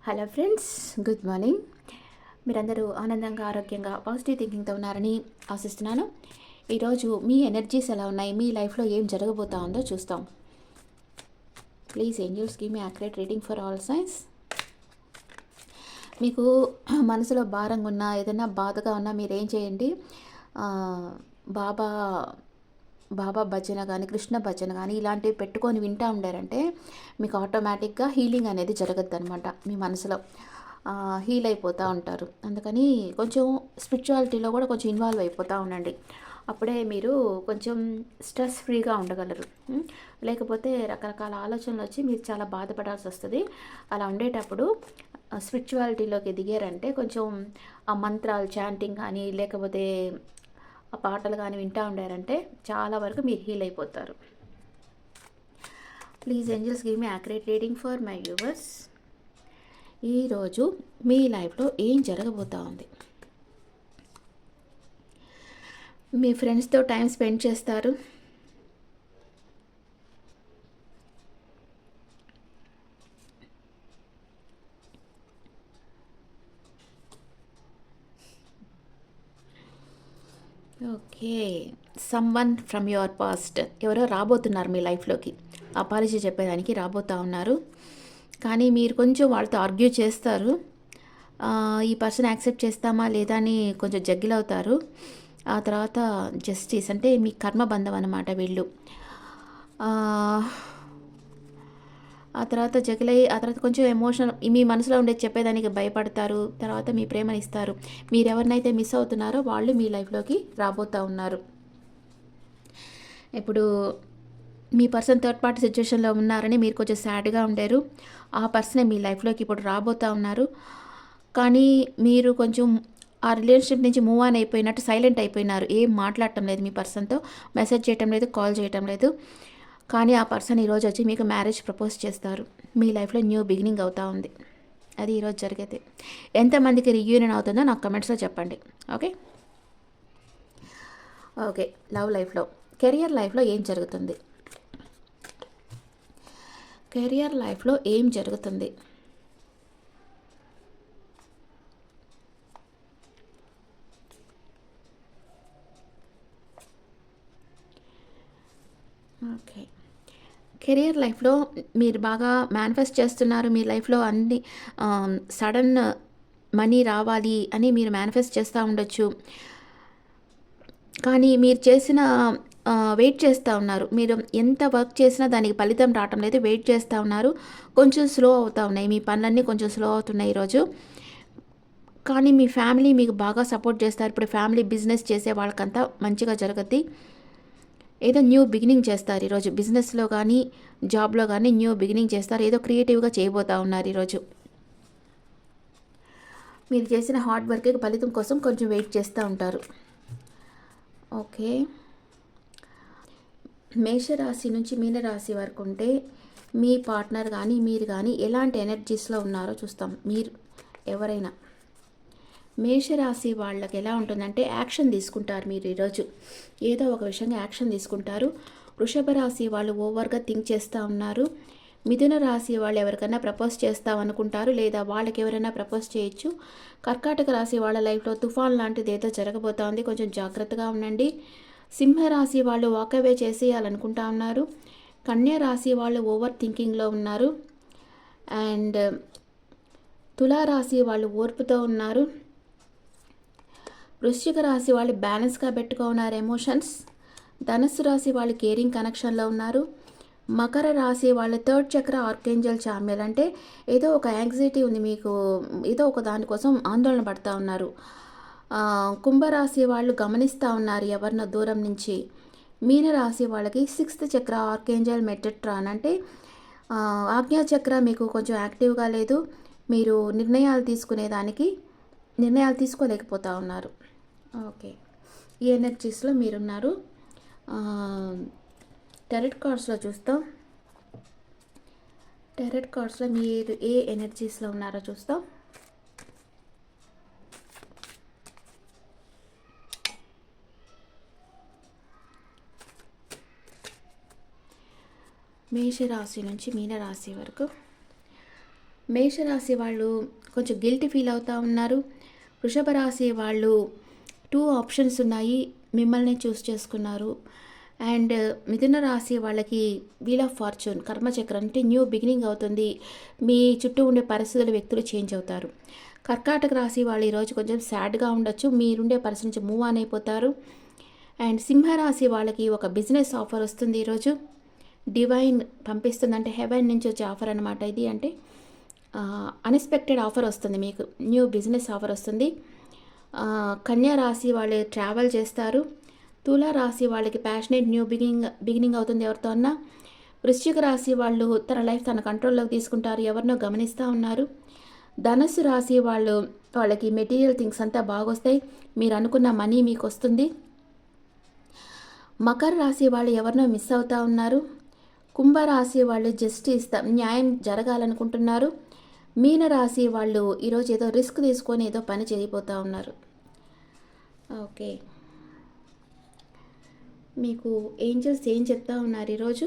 Hello friends, good morning. మీరందరూ ఆనందంగా, ఆరోగ్యంగా, పాజిటివ్ థింకింగ్తో ఉన్నారని ఆశిస్తున్నాను. ఈరోజు మీ ఎనర్జీస్ ఎలా ఉన్నాయి, మీ లైఫ్లో ఏం జరగబోతా ఉందో చూస్తాం. Please angels give me accurate reading for all science. మీకు మనసులో భారంగా ఉన్నా, ఏదైనా బాధగా ఉన్నా మీరేం చేయండి, ఆ, బాబా బాబా భజన కానీ, కృష్ణ భజన కానీ ఇలాంటివి పెట్టుకొని వింటూ ఉండారంటే మీకు ఆటోమేటిక్గా హీలింగ్ అనేది జరగద్దు అనమాట. మీ మనసులో హీల్ అయిపోతూ ఉంటారు. అందుకని కొంచెం స్పిరిచువాలిటీలో కూడా కొంచెం ఇన్వాల్వ్ అయిపోతూ ఉండండి. అప్పుడే మీరు కొంచెం స్ట్రెస్ ఫ్రీగా ఉండగలరు. లేకపోతే రకరకాల ఆలోచనలు వచ్చి మీరు చాలా బాధపడాల్సి వస్తుంది. అలా ఉండేటప్పుడు స్పిరిచువాలిటీలోకి దిగారంటే కొంచెం ఆ మంత్రాలు చాంటింగ్ కానీ, లేకపోతే ఆ పాటలు కానీ వింటూ ఉండారంటే చాలా వరకు మీరు హీల్ అయిపోతారు. Please angels give me accurate reading for my viewers. ఈరోజు మీ లైఫ్లో ఏం జరగబోతూ ఉంది? మీ ఫ్రెండ్స్తో టైం స్పెండ్ చేస్తారు. Okay, someone from your past ఎవరో రాబోతున్నారు మీ లైఫ్లోకి. అపాలజీ చెప్పేదానికి రాబోతూ ఉన్నారు. కానీ మీరు కొంచెం వాళ్ళతో ఆర్గ్యూ చేస్తారు. ఈ పర్సన్ యాక్సెప్ట్ చేస్తామా లేదా అని కొంచెం జగ్గిలవుతారు. ఆ తర్వాత జస్టిస్ అంటే మీ కర్మబంధం అన్నమాట వీళ్ళు. ఆ తర్వాత జగిలై ఆ తర్వాత కొంచెం ఎమోషన్ మీ మనసులో ఉండే చెప్పేదానికి భయపడతారు. తర్వాత మీ ప్రేమని ఇస్తారు. మీరు ఎవరినైతే మిస్ అవుతున్నారో వాళ్ళు మీ లైఫ్లోకి రాబోతూ ఉన్నారు. ఇప్పుడు మీ పర్సన్ థర్డ్ పార్టీ సిచ్యువేషన్లో ఉన్నారని మీరు కొంచెం సాడ్గా ఉండారు. ఆ పర్సనే మీ లైఫ్లోకి ఇప్పుడు రాబోతూ ఉన్నారు. కానీ మీరు కొంచెం ఆ రిలేషన్షిప్ నుంచి మూవ్ ఆన్ అయిపోయినట్టు సైలెంట్ అయిపోయినారు. ఏం మాట్లాడటం లేదు, మీ పర్సన్తో మెసేజ్ చేయటం లేదు, కాల్ చేయటం లేదు. కానీ ఆ పర్సన్ ఈరోజు వచ్చి మీకు మ్యారేజ్ ప్రపోజ్ చేస్తారు. మీ లైఫ్లో న్యూ బిగినింగ్ అవుతూ ఉంది. అది ఈరోజు జరిగేది. ఎంతమందికి రీయూనియన్ అవుతుందో నాకు కమెంట్స్లో చెప్పండి. ఓకే ఓకే లవ్ లైఫ్లో, కెరియర్ లైఫ్లో ఏం జరుగుతుంది? కెరియర్ లైఫ్లో ఏం జరుగుతుంది? ఓకే, కెరియర్ లైఫ్లో మీరు బాగా మేనిఫెస్ట్ చేస్తున్నారు. మీ లైఫ్లో అన్ని సడన్ మనీ రావాలి అని మీరు మేనిఫెస్ట్ చేస్తూ ఉండొచ్చు. కానీ మీరు చేసిన వెయిట్ చేస్తూ ఉన్నారు. మీరు ఎంత వర్క్ చేసినా దానికి ఫలితం రావటం లేదు. వెయిట్ చేస్తూ ఉన్నారు. కొంచెం స్లో అవుతూ ఉన్నాయి. మీ పనులన్నీ కొంచెం స్లో అవుతున్నాయి ఈరోజు. కానీ మీ ఫ్యామిలీ మీకు బాగా సపోర్ట్ చేస్తారు. ఇప్పుడు ఫ్యామిలీ బిజినెస్ చేసే వాళ్ళకంతా మంచిగా జరుగుద్ది. ఏదో న్యూ బిగినింగ్ చేస్తారు ఈరోజు. బిజినెస్లో కానీ జాబ్లో కానీ న్యూ బిగినింగ్ చేస్తారు. ఏదో క్రియేటివ్గా చేయబోతూ ఉన్నారు ఈరోజు. మీరు చేసిన హార్డ్ వర్క్కి ఫలితం కోసం కొంచెం వెయిట్ చేస్తూ ఉంటారు. ఓకే, మేషరాశి నుంచి మీనరాశి వరకు ఉంటే మీ పార్ట్నర్ కానీ మీరు కానీ ఎలాంటి ఎనర్జీస్లో ఉన్నారో చూస్తాం. మీరు ఎవరైనా మేషరాశి వాళ్ళకి ఎలా ఉంటుందంటే యాక్షన్ తీసుకుంటారు. మీరు ఈరోజు ఏదో ఒక విషయంగా యాక్షన్ తీసుకుంటారు. వృషభ రాశి వాళ్ళు ఓవర్గా థింక్ చేస్తూ ఉన్నారు. మిథున రాశి వాళ్ళు ఎవరికైనా ప్రపోజ్ చేస్తామనుకుంటారు, లేదా వాళ్ళకి ఎవరైనా ప్రపోజ్ చేయొచ్చు. కర్కాటక రాశి వాళ్ళ లైఫ్లో తుఫాన్ లాంటిది ఏదో జరగబోతోంది, కొంచెం జాగ్రత్తగా ఉండండి. సింహరాశి వాళ్ళు వాకవే చేసేయాలనుకుంటా ఉన్నారు. కన్యా రాశి వాళ్ళు ఓవర్ థింకింగ్లో ఉన్నారు. అండ్ తులారాశి వాళ్ళు ఓర్పుతో ఉన్నారు. వృశ్చిక రాశి వాళ్ళు బ్యాలెన్స్గా పెట్టుకున్నారు ఎమోషన్స్. ధనుస్సు రాశి వాళ్ళు కేరింగ్ కనెక్షన్లో ఉన్నారు. మకర రాశి వాళ్ళు థర్డ్ చక్ర ఆర్కేంజల్ చామ్యల్ అంటే ఏదో ఒక యాంగ్జైటీ ఉంది మీకు, ఏదో ఒక దానికోసం ఆందోళన పడుతూ ఉన్నారు. కుంభరాశి వాళ్ళు గమనిస్తూ ఉన్నారు ఎవరినో దూరం నుంచి. మీనరాశి వాళ్ళకి సిక్స్త్ చక్ర ఆర్కేంజల్ మెట్రట్రాన్ అంటే ఆజ్ఞాచక్ర మీకు కొంచెం యాక్టివ్గా లేదు. మీరు నిర్ణయాలు తీసుకోలేకపోతూ ఉన్నారు. ఓకే, ఈ ఎనర్జీస్లో మీరున్నారు. టెరెట్ కార్డ్స్లో చూస్తాం. టెరెట్ కార్డ్స్లో మీరు ఏ ఎనర్జీస్లో ఉన్నారో చూస్తాం. మేషరాశి నుంచి మీనరాశి వరకు మేషరాశి వాళ్ళు కొంచెం గిల్టీ ఫీల్ అవుతూ ఉన్నారు. వృషభ రాశి వాళ్ళు 2 ఆప్షన్స్ ఉన్నాయి, మిమ్మల్ని చూస్ చేసుకున్నారు. అండ్ మిథున రాశి వాళ్ళకి వీల్ ఆఫ్ ఫార్చ్యూన్, కర్మచక్రం, అంటే న్యూ బిగినింగ్ అవుతుంది. మీ చుట్టూ ఉండే పరిస్థితులు, వ్యక్తులు చేంజ్ అవుతారు. కర్కాటక రాశి వాళ్ళు ఈరోజు కొంచెం సాడ్గా ఉండొచ్చు, మీరుండే పరిస్థితి నుంచి మూవ్ ఆన్ అయిపోతారు. అండ్ సింహరాశి వాళ్ళకి ఒక బిజినెస్ ఆఫర్ వస్తుంది ఈరోజు. డివైన్ పంపిస్తుంది, అంటే హెవెన్ నుంచి వచ్చే ఆఫర్ అనమాట ఇది. అంటే అన్ఎక్స్పెక్టెడ్ ఆఫర్ వస్తుంది, మీకు న్యూ బిజినెస్ ఆఫర్ వస్తుంది. కన్యా రాశి వాళ్ళు ట్రావెల్ చేస్తారు. తులా రాశి వాళ్ళకి ప్యాషనేట్ న్యూ బిగినింగ్ అవుతుంది ఎవరితో అన్నా. వృశ్చిక రాశి వాళ్ళు తన లైఫ్ తన కంట్రోల్లోకి తీసుకుంటారు, ఎవరినో గమనిస్తూ ఉన్నారు. ధనుస్సు రాశి వాళ్ళకి మెటీరియల్ థింగ్స్ అంతా బాగొస్తాయి, మీరు అనుకున్న మనీ మీకు వస్తుంది. మకర రాశి వాళ్ళు ఎవరినో మిస్ అవుతూ ఉన్నారు. కుంభరాశి వాళ్ళు జస్టిస్, న్యాయం జరగాలనుకుంటున్నారు. మీనరాశి వాళ్ళు ఈరోజు ఏదో రిస్క్ తీసుకొని ఏదో పని చేయబోతూ ఉన్నారు. ఓకే, మీకు ఏంజల్స్ ఏం చెప్తా ఉన్నారు ఈరోజు?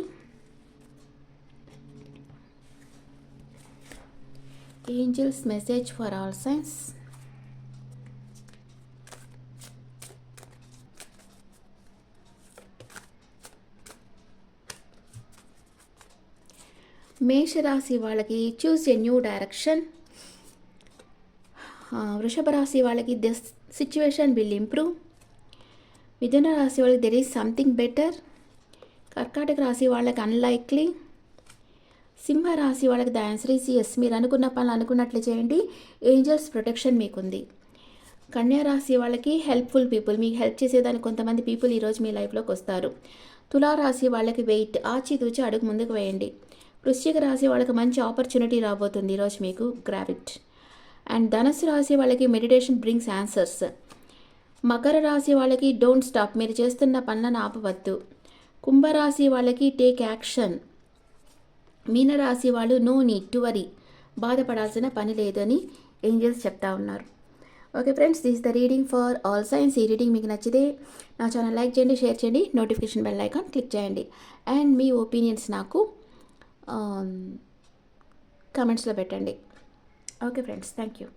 Angels message for all science. మేషరాశి వాళ్ళకి చూస్ ఎ న్యూ డైరెక్షన్. వృషభ రాశి వాళ్ళకి దిస్ సిచ్యువేషన్ విల్ ఇంప్రూవ్. మిథున రాశి వాళ్ళకి దెర్ ఈజ్ సంథింగ్ బెటర్. కర్కాటక రాశి వాళ్ళకి అన్లైక్లీ. సింహరాశి వాళ్ళకి ద ఆన్సర్ ఈజ్ ఎస్, మీరు అనుకున్న పనులు అనుకున్నట్లు చేయండి, ఏంజల్స్ ప్రొటెక్షన్ మీకుంది. కన్యా రాశి వాళ్ళకి హెల్ప్ఫుల్ పీపుల్, మీకు హెల్ప్ చేసేదానికి కొంతమంది పీపుల్ ఈరోజు మీ లైఫ్లోకి వస్తారు. తులారాశి వాళ్ళకి వెయిట్, ఆచితూచి అడుగు ముందుకు వేయండి. వృశ్చిక రాశి వాళ్ళకి మంచి ఆపర్చునిటీ రాబోతుంది ఈరోజు మీకు, గ్రావిట్. అండ్ ధనుసు రాశి వాళ్ళకి మెడిటేషన్ బ్రింగ్స్ ఆన్సర్స్. మకర రాశి వాళ్ళకి డోంట్ స్టాప్, మీరు చేస్తున్న పనులను ఆపవద్దు. కుంభరాశి వాళ్ళకి టేక్ యాక్షన్. మీనరాశి వాళ్ళు నో నీడ్ టు వరీ, బాధపడాల్సిన పని లేదు అని ఏంజల్స్ చెప్తా ఉన్నారు. Okay friends, this the reading for all science. ఈ రీడింగ్ మీకు నచ్చితే నా ఛానల్ లైక్ చేయండి, షేర్ చేయండి, నోటిఫికేషన్ బెల్ ఐకాన్ క్లిక్ చేయండి. అండ్ మీ ఒపీనియన్స్ నాకు కామెంట్స్లో పెట్టండి. Okay friends, thank you.